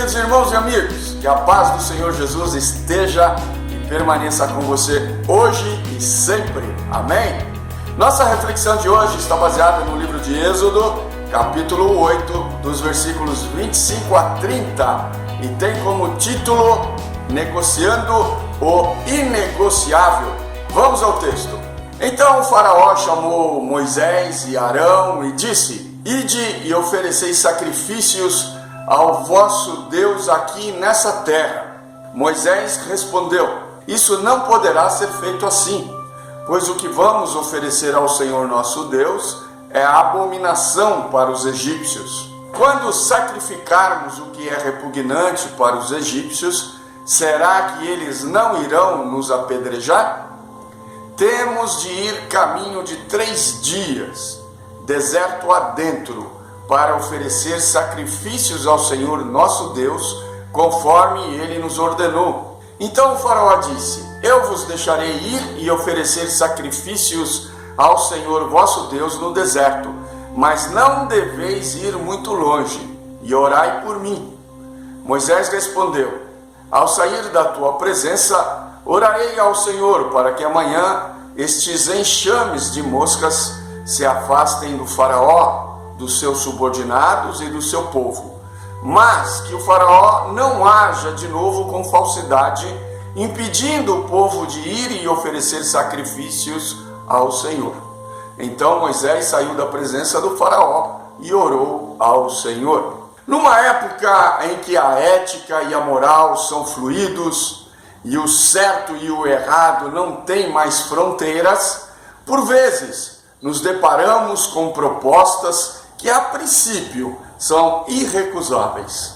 Queridos irmãos e amigos, que a paz do Senhor Jesus esteja e permaneça com você hoje e sempre. Amém? Nossa reflexão de hoje está baseada no livro de Êxodo, capítulo 8, dos versículos 25 a 30, e tem como título Negociando o Inegociável. Vamos ao texto. Então o faraó chamou Moisés e Arão e disse: Ide e ofereceis sacrifícios ao vosso Deus aqui nessa terra. Moisés respondeu: Isso não poderá ser feito assim, pois o que vamos oferecer ao Senhor nosso Deus é a abominação para os egípcios. Quando sacrificarmos o que é repugnante para os egípcios, será que eles não irão nos apedrejar? Temos de ir caminho de 3 dias, deserto adentro, para oferecer sacrifícios ao Senhor nosso Deus, conforme Ele nos ordenou. Então o faraó disse: Eu vos deixarei ir e oferecer sacrifícios ao Senhor vosso Deus no deserto, mas não deveis ir muito longe, e orai por mim. Moisés respondeu: Ao sair da tua presença, orarei ao Senhor para que amanhã estes enxames de moscas se afastem do faraó, dos seus subordinados e do seu povo, mas que o faraó não haja de novo com falsidade, impedindo o povo de ir e oferecer sacrifícios ao Senhor. Então Moisés saiu da presença do faraó e orou ao Senhor. Numa época em que a ética e a moral são fluidos e o certo e o errado não têm mais fronteiras, por vezes nos deparamos com propostas que a princípio são irrecusáveis.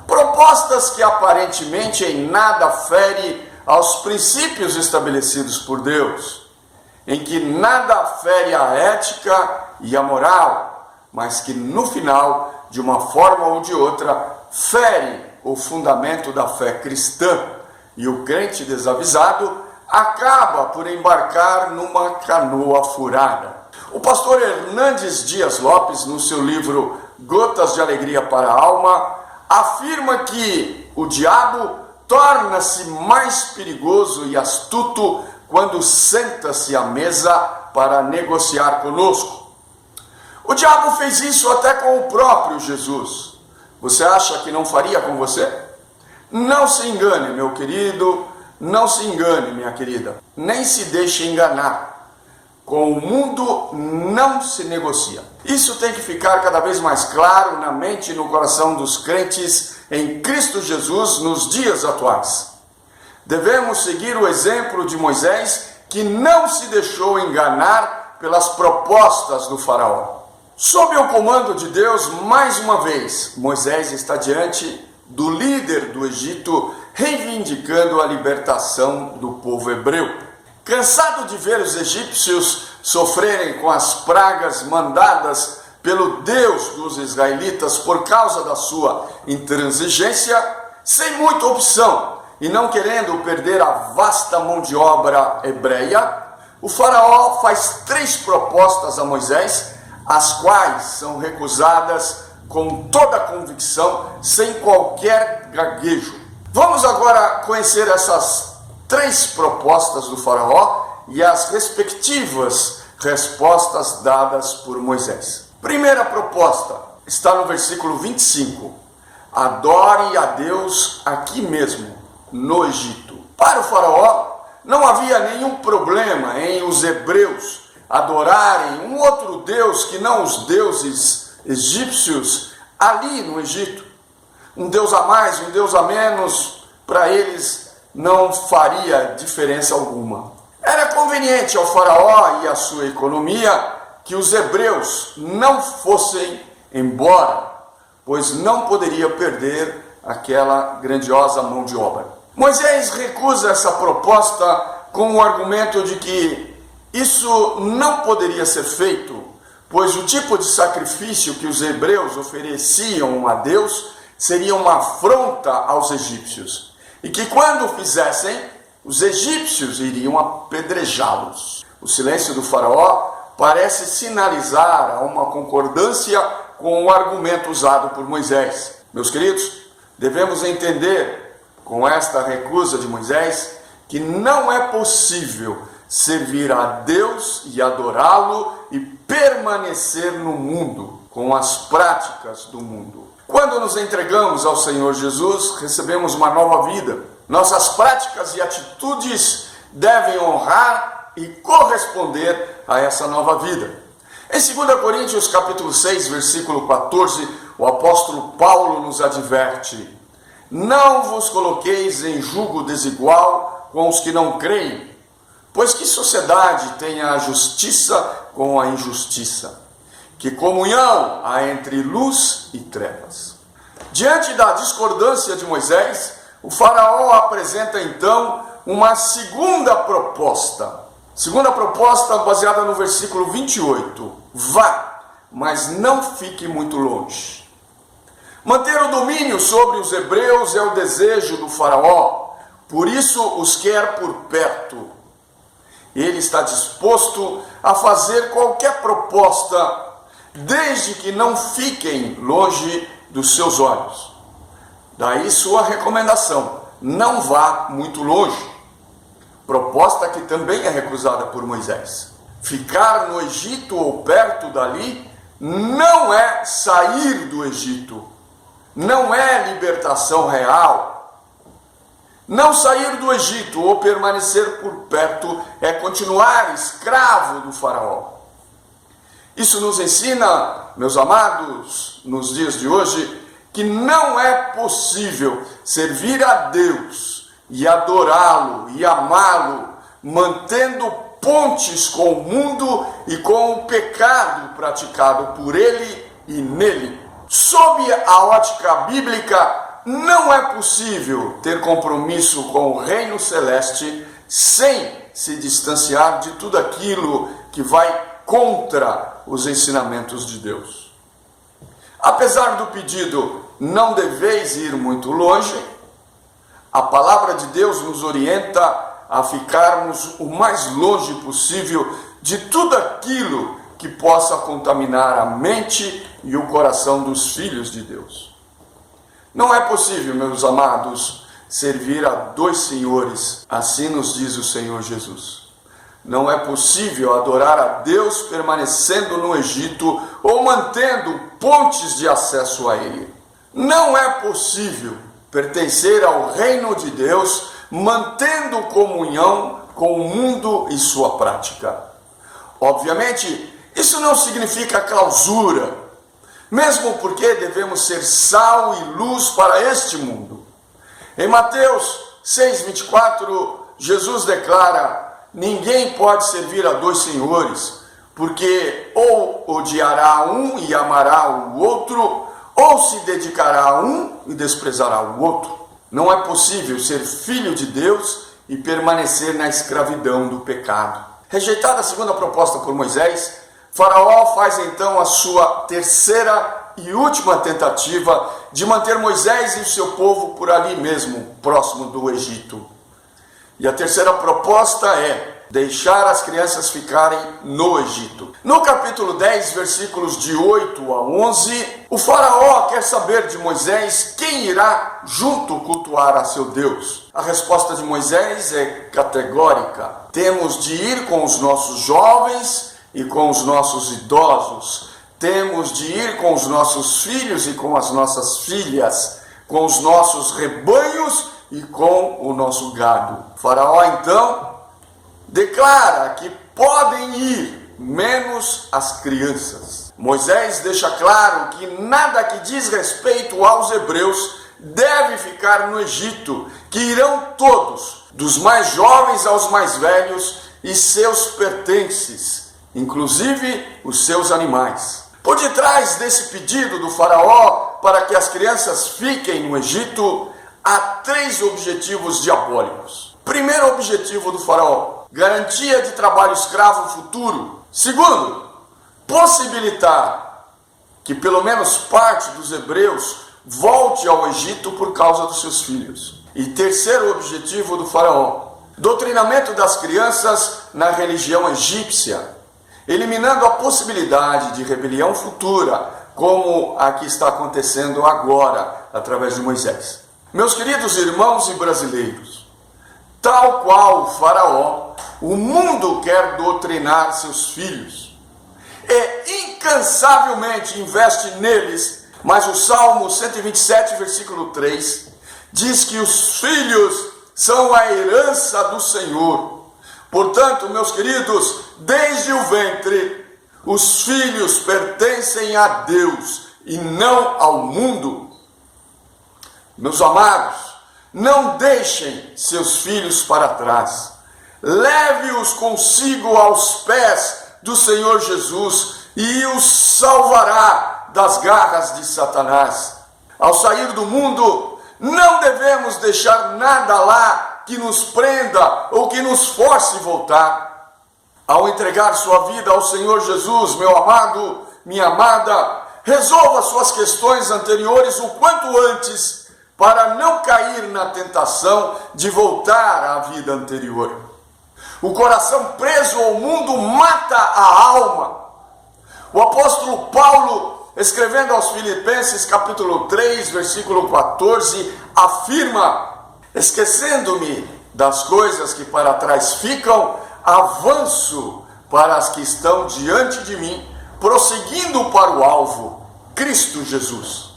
Propostas que aparentemente em nada ferem aos princípios estabelecidos por Deus, em que nada fere a ética e a moral, mas que no final, de uma forma ou de outra, fere o fundamento da fé cristã, e o crente desavisado acaba por embarcar numa canoa furada. O pastor Hernandes Dias Lopes, no seu livro Gotas de Alegria para a Alma, afirma que o diabo torna-se mais perigoso e astuto quando senta-se à mesa para negociar conosco. O diabo fez isso até com o próprio Jesus. Você acha que não faria com você? Não se engane, meu querido, não se engane, minha querida. Nem se deixe enganar. Com o mundo não se negocia. Isso tem que ficar cada vez mais claro na mente e no coração dos crentes em Cristo Jesus nos dias atuais. Devemos seguir o exemplo de Moisés, que não se deixou enganar pelas propostas do faraó. Sob o comando de Deus, mais uma vez, Moisés está diante do líder do Egito, reivindicando a libertação do povo hebreu. Cansado de ver os egípcios sofrerem com as pragas mandadas pelo Deus dos israelitas por causa da sua intransigência, sem muita opção e não querendo perder a vasta mão de obra hebreia, o faraó faz 3 propostas a Moisés, as quais são recusadas com toda a convicção, sem qualquer gaguejo. Vamos agora conhecer essas 3 propostas do faraó e as respectivas respostas dadas por Moisés. Primeira proposta está no versículo 25. Adore a Deus aqui mesmo, no Egito. Para o faraó, não havia nenhum problema em os hebreus adorarem um outro Deus que não os deuses egípcios ali no Egito. Um Deus a mais, um Deus a menos, para eles não faria diferença alguma. Era conveniente ao faraó e à sua economia que os hebreus não fossem embora, pois não poderia perder aquela grandiosa mão de obra. Moisés recusa essa proposta com o argumento de que isso não poderia ser feito, pois o tipo de sacrifício que os hebreus ofereciam a Deus seria uma afronta aos egípcios, e que quando o fizessem, os egípcios iriam apedrejá-los. O silêncio do faraó parece sinalizar uma concordância com o argumento usado por Moisés. Meus queridos, Devemos entender, com esta recusa de Moisés, que não é possível servir a Deus e adorá-lo e permanecer no mundo, com as práticas do mundo. Quando nos entregamos ao Senhor Jesus, recebemos uma nova vida. Nossas práticas e atitudes devem honrar e corresponder a essa nova vida. Em 2 Coríntios capítulo 6, versículo 14, o apóstolo Paulo nos adverte: não vos coloqueis em jugo desigual com os que não creem, pois que sociedade tem a justiça com a injustiça? Que comunhão há entre luz e trevas? Diante da discordância de Moisés, o faraó apresenta então uma segunda proposta. Segunda proposta baseada no versículo 28. Vá, mas não fique muito longe. Manter o domínio sobre os hebreus é o desejo do faraó, por isso os quer por perto. Ele está disposto a fazer qualquer proposta, desde que não fiquem longe dos seus olhos. Daí sua recomendação: não vá muito longe. Proposta que também é recusada por Moisés. Ficar no Egito ou perto dali não é sair do Egito, não é libertação real. Não sair do Egito ou permanecer por perto é continuar escravo do faraó. Isso nos ensina, meus amados, nos dias de hoje, que não é possível servir a Deus e adorá-lo e amá-lo, mantendo pontes com o mundo e com o pecado praticado por ele e nele. Sob a ótica bíblica, não é possível ter compromisso com o reino celeste sem se distanciar de tudo aquilo que vai contra os ensinamentos de Deus. Apesar do pedido, não deveis ir muito longe, a palavra de Deus nos orienta a ficarmos o mais longe possível de tudo aquilo que possa contaminar a mente e o coração dos filhos de Deus. Não é possível, meus amados, servir a dois senhores, assim nos diz o Senhor Jesus. Não é possível adorar a Deus permanecendo no Egito ou mantendo pontes de acesso a Ele. Não é possível pertencer ao reino de Deus mantendo comunhão com o mundo e sua prática. Obviamente, isso não significa clausura, mesmo porque devemos ser sal e luz para este mundo. Em Mateus 6,24, Jesus declara: ninguém pode servir a dois senhores, porque ou odiará um e amará o outro, ou se dedicará a um e desprezará o outro. Não é possível ser filho de Deus e permanecer na escravidão do pecado. Rejeitada a segunda proposta por Moisés, Faraó faz então a sua terceira e última tentativa de manter Moisés e o seu povo por ali mesmo, próximo do Egito. E a terceira proposta é deixar as crianças ficarem no Egito. No capítulo 10, versículos de 8 a 11, o faraó quer saber de Moisés quem irá junto cultuar a seu Deus. A resposta de Moisés é categórica: temos de ir com os nossos jovens e com os nossos idosos, temos de ir com os nossos filhos e com as nossas filhas, com os nossos rebanhos e com o nosso gado. O faraó então declara que podem ir, menos as crianças. Moisés deixa claro que nada que diz respeito aos hebreus deve ficar no Egito, que irão todos, dos mais jovens aos mais velhos, e seus pertences, inclusive os seus animais. Por detrás desse pedido do faraó para que as crianças fiquem no Egito, há três objetivos diabólicos. Primeiro objetivo do faraó: garantia de trabalho escravo futuro. Segundo, possibilitar que pelo menos parte dos hebreus volte ao Egito por causa dos seus filhos. E terceiro objetivo do faraó: doutrinamento das crianças na religião egípcia, eliminando a possibilidade de rebelião futura, como a que está acontecendo agora, através de Moisés. Meus queridos irmãos e brasileiros, tal qual o faraó, o mundo quer doutrinar seus filhos e incansavelmente investe neles, mas o Salmo 127, versículo 3, diz que os filhos são a herança do Senhor. Portanto, meus queridos, desde o ventre, os filhos pertencem a Deus e não ao mundo. Meus amados, não deixem seus filhos para trás. Leve-os consigo aos pés do Senhor Jesus e os salvará das garras de Satanás. Ao sair do mundo, não devemos deixar nada lá que nos prenda ou que nos force voltar. Ao entregar sua vida ao Senhor Jesus, meu amado, minha amada, resolva suas questões anteriores o quanto antes, para não cair na tentação de voltar à vida anterior. O coração preso ao mundo mata a alma. O apóstolo Paulo, escrevendo aos Filipenses, capítulo 3, versículo 14, afirma: esquecendo-me das coisas que para trás ficam, avanço para as que estão diante de mim, prosseguindo para o alvo, Cristo Jesus.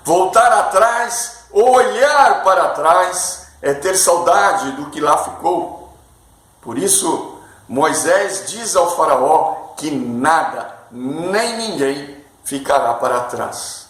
Voltar atrás ou olhar para trás é ter saudade do que lá ficou. Por isso, Moisés diz ao faraó que nada, nem ninguém ficará para trás.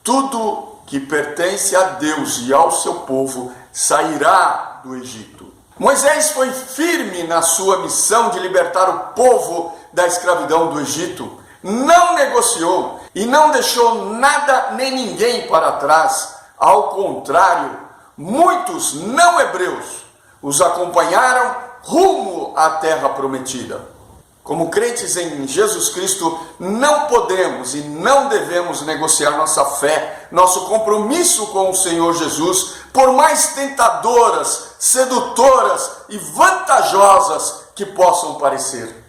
Tudo que pertence a Deus e ao seu povo sairá do Egito. Moisés foi firme na sua missão de libertar o povo da escravidão do Egito. Não negociou e não deixou nada nem ninguém para trás. Ao contrário, muitos não hebreus os acompanharam rumo à terra prometida. Como crentes em Jesus Cristo, não podemos e não devemos negociar nossa fé, nosso compromisso com o Senhor Jesus, por mais tentadoras, sedutoras e vantajosas que possam parecer.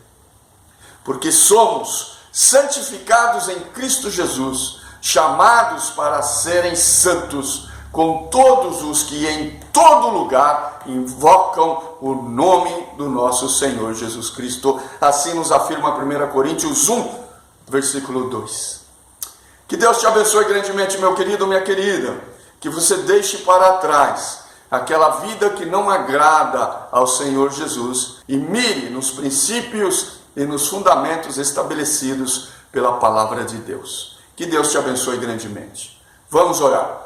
Porque somos santificados em Cristo Jesus, chamados para serem santos, com todos os que em todo lugar invocam o nome do nosso Senhor Jesus Cristo. Assim nos afirma 1 Coríntios 1, versículo 2. Que Deus te abençoe grandemente, meu querido, minha querida. Que você deixe para trás aquela vida que não agrada ao Senhor Jesus e mire nos princípios e nos fundamentos estabelecidos pela palavra de Deus. Que Deus te abençoe grandemente. Vamos orar.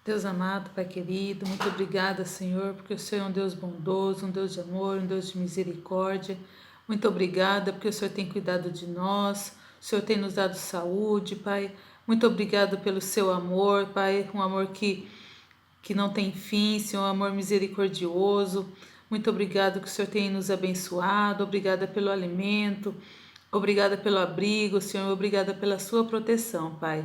Deus amado, Pai querido, muito obrigada, Senhor, porque o Senhor é um Deus bondoso, um Deus de amor, um Deus de misericórdia. Muito obrigada porque o Senhor tem cuidado de nós, o Senhor tem nos dado saúde, Pai. Muito obrigado pelo seu amor, Pai, um amor que não tem fim, Senhor, um amor misericordioso. Muito obrigado que o Senhor tem nos abençoado, obrigada pelo alimento, obrigada pelo abrigo, Senhor, obrigada pela sua proteção, Pai.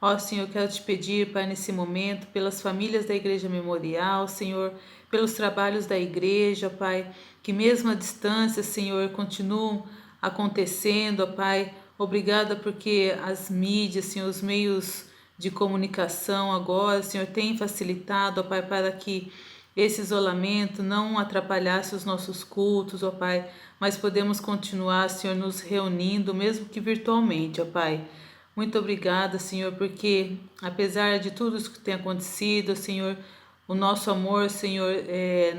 Ó Senhor, quero te pedir, Pai, nesse momento, pelas famílias da Igreja Memorial, Senhor, pelos trabalhos da Igreja, Pai, que mesmo à distância, Senhor, continuam acontecendo, ó Pai. Obrigada porque as mídias, Senhor, os meios de comunicação agora, Senhor, têm facilitado, ó Pai, para que esse isolamento não atrapalhasse os nossos cultos, ó Pai, mas podemos continuar, Senhor, nos reunindo, mesmo que virtualmente, ó Pai. Muito obrigada, Senhor, porque apesar de tudo isso que tem acontecido, Senhor, o nosso amor, Senhor,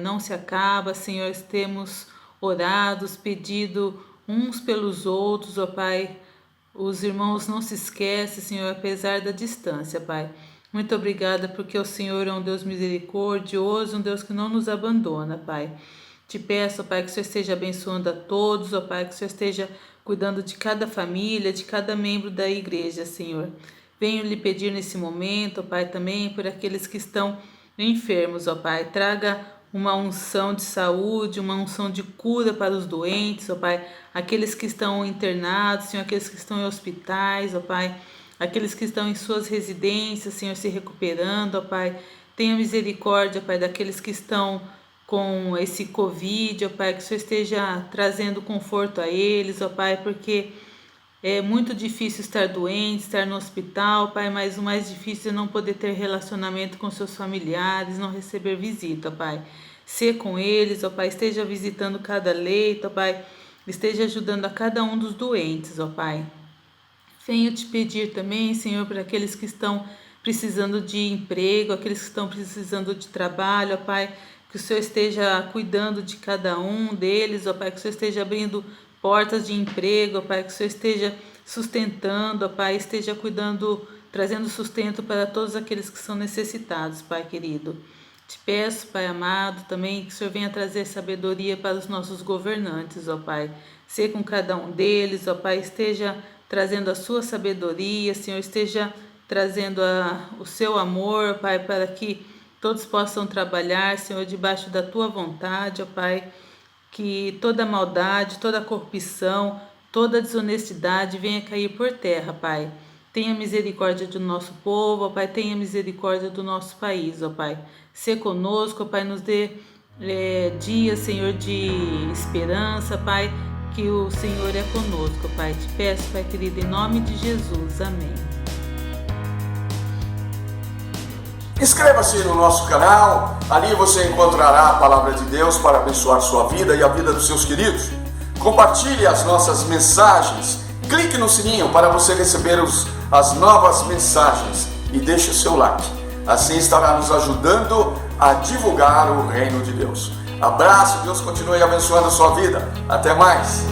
não se acaba, Senhor. Temos orado, pedido uns pelos outros, ó Pai. Os irmãos não se esquecem, Senhor, apesar da distância, Pai. Muito obrigada porque o Senhor é um Deus misericordioso, um Deus que não nos abandona, Pai. Te peço, ó Pai, que o Senhor esteja abençoando a todos, ó Pai, que o Senhor esteja cuidando de cada família, de cada membro da igreja, Senhor. Venho lhe pedir nesse momento, ó Pai, também por aqueles que estão enfermos, ó Pai. Traga uma unção de saúde, uma unção de cura para os doentes, ó Pai. Aqueles que estão internados, Senhor, aqueles que estão em hospitais, ó Pai. Aqueles que estão em suas residências, Senhor, se recuperando, ó Pai. Tenha misericórdia, Pai, daqueles que estão com esse Covid, ó Pai, que o Senhor esteja trazendo conforto a eles, ó Pai, porque É muito difícil estar doente, estar no hospital, Pai, mas o mais difícil é não poder ter relacionamento com seus familiares, não receber visita, Pai. Ser com eles, ó Pai, esteja visitando cada leito, ó Pai, esteja ajudando a cada um dos doentes, ó Pai. Venho te pedir também, Senhor, para aqueles que estão precisando de emprego, aqueles que estão precisando de trabalho, ó Pai, que o Senhor esteja cuidando de cada um deles, ó Pai, que o Senhor esteja abrindo portas de emprego, ó Pai, que o Senhor esteja sustentando, ó Pai, esteja cuidando, trazendo sustento para todos aqueles que são necessitados, Pai querido. Te peço, Pai amado, também que o Senhor venha trazer sabedoria para os nossos governantes, ó Pai. Ser com cada um deles, ó Pai, esteja trazendo a sua sabedoria, Senhor, esteja trazendo o seu amor, Pai, para que todos possam trabalhar, Senhor, debaixo da tua vontade, ó Pai, que toda maldade, toda corrupção, toda desonestidade venha cair por terra, Pai. Tenha misericórdia do nosso povo, ó Pai, tenha misericórdia do nosso país, ó Pai. Ser conosco, ó Pai, nos dê dias, Senhor, de esperança, Pai, que o Senhor é conosco, Pai. Te peço, Pai querido, em nome de Jesus. Amém. Inscreva-se no nosso canal, ali você encontrará a palavra de Deus para abençoar sua vida e a vida dos seus queridos. Compartilhe as nossas mensagens, clique no sininho para você receber as novas mensagens e deixe o seu like. Assim estará nos ajudando a divulgar o reino de Deus. Abraço, Deus continue abençoando a sua vida. Até mais!